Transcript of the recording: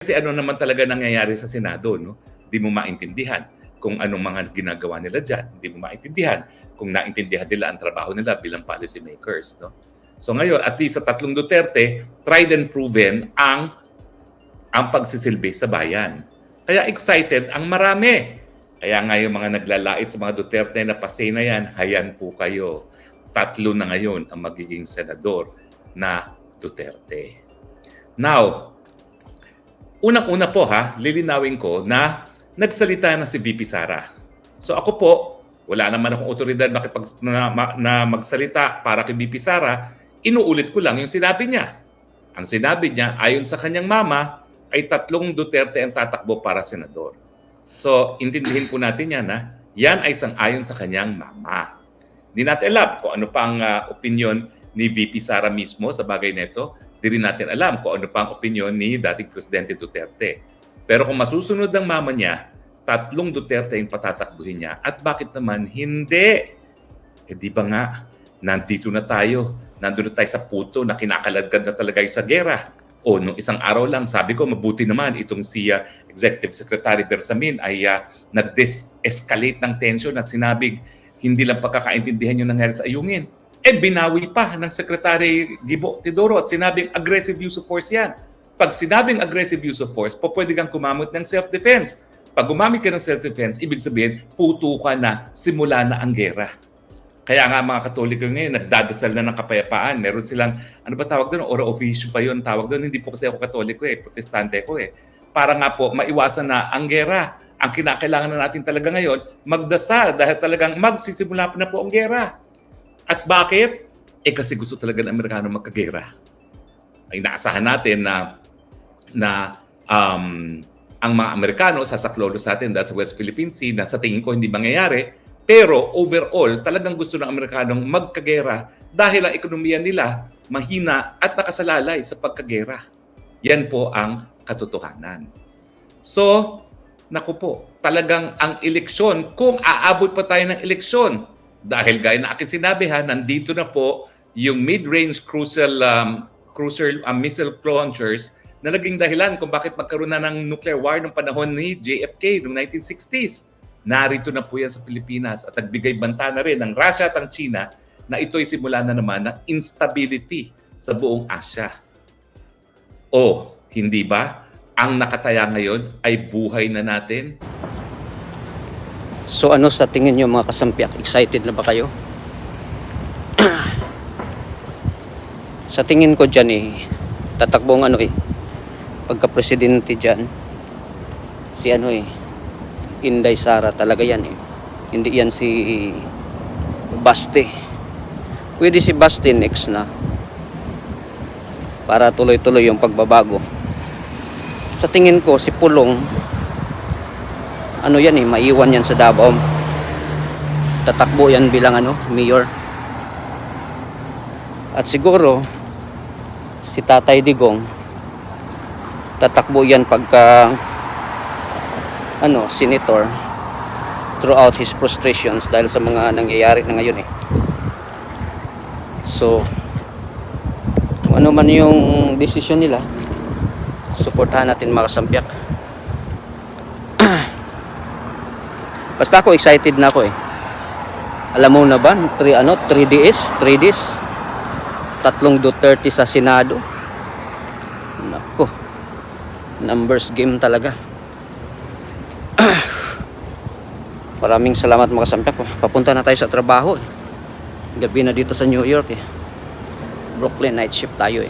Kasi ano naman talaga nangyayari sa Senado, no? Hindi mo maintindihan kung anong mga ginagawa nila dyan. Hindi mo maintindihan kung naintindihan nila ang trabaho nila bilang policy makers, no? So ngayon, at least sa tatlong Duterte, tried and proven ang pagsisilbi sa bayan. Kaya excited ang marami. Kaya nga yung mga naglalait sa mga Duterte na pasay na yan, hayan po kayo. 3 na ngayon ang magiging senador na Duterte. Now, unang-una po lilinawin ko na nagsalita na si VP Sara. So ako po, wala naman akong otoridad na magsalita para kay VP Sara, inuulit ko lang yung sinabi niya. Ang sinabi niya, ayon sa kanyang mama, ay 3 Duterte ang tatakbo para senador. So, intindihin po natin yan yan ay sang-ayon sa kanyang mama. Hindi natin alam kung ano pang opinion ni VP Sara mismo sa bagay nito. Di rin natin alam kung ano pang opinion ni dating Presidente Duterte. Pero kung masusunod ng mama niya, 3 Duterte yung patatakbuhin niya. At bakit naman hindi? Di ba nga, nandito na tayo. Nandito na tayo sa puto na kinakaladkad na talaga sa gera. O nung isang araw lang, sabi ko, mabuti naman itong si Executive Secretary Bersamin ay nag-escalate ng tension at sinabing hindi lang pagkakaintindihan yung nangyari sa Ayungin. Binawi pa ng Secretary Gibo Teodoro at sinabing aggressive use of force yan. Pag sinabing aggressive use of force, pwede kang kumamit ng self-defense. Pag gumamit ka ng self-defense, ibig sabihin, puto ka na, simula na ang gera. Kaya nga mga Katoliko ngayon, nagdadasal na ng kapayapaan. Meron silang, ano ba tawag doon? Ora officio pa yun tawag doon. Hindi po kasi ako Katoliko protestante ko Para nga po, maiwasan na ang gera. Ang kinakailangan na natin talaga ngayon, magdasal dahil talagang magsisimula na po ang gera. At bakit? Kasi gusto talaga ng Amerikano magkagera. Ay naasahan natin na ang mga Amerikano sasaklolo sa atin dahil sa West Philippine Sea na sa tingin ko hindi mangyayari. Pero overall, talagang gusto ng Amerikanong magkagera dahil ang ekonomiya nila mahina at nakasalalay sa pagkagera. Yan po ang katotohanan. So, naku po, talagang ang eleksyon, kung aabot pa tayo ng eleksyon, dahil gaya na aking sinabi nandito na po yung mid-range cruiser missile launchers na naging dahilan kung bakit magkaroon na ng nuclear war noong panahon ni JFK noong 1960s. Narito na po yan sa Pilipinas at nagbigay banta na rin ng Russia at ang China na ito'y simula na naman ng instability sa buong Asia. O, hindi ba? Ang nakataya ngayon ay buhay na natin. So ano sa tingin nyo mga kasampiak? Excited na ba kayo? Sa tingin ko dyan tatakbong pagka-presidente dyan, si Inday Sara talaga yan Hindi yan si Basti. Pwede si Basti next na. Para tuloy-tuloy yung pagbabago. Sa tingin ko si Pulong maiwan yan sa Davao. Tatakbo yan bilang mayor. At siguro si Tatay Digong tatakbo yan pagka senator throughout his frustrations dahil sa mga nangyayari na ngayon So kung ano man yung desisyon nila, suportahan natin mga kasampiak. Basta ako excited na ako Alam mo na ba 3 days 3 Duterte sa Senado. Nako, numbers game talaga. Maraming salamat mga kasampiak. Papunta na tayo sa trabaho Gabi na dito sa New York Brooklyn, night shift tayo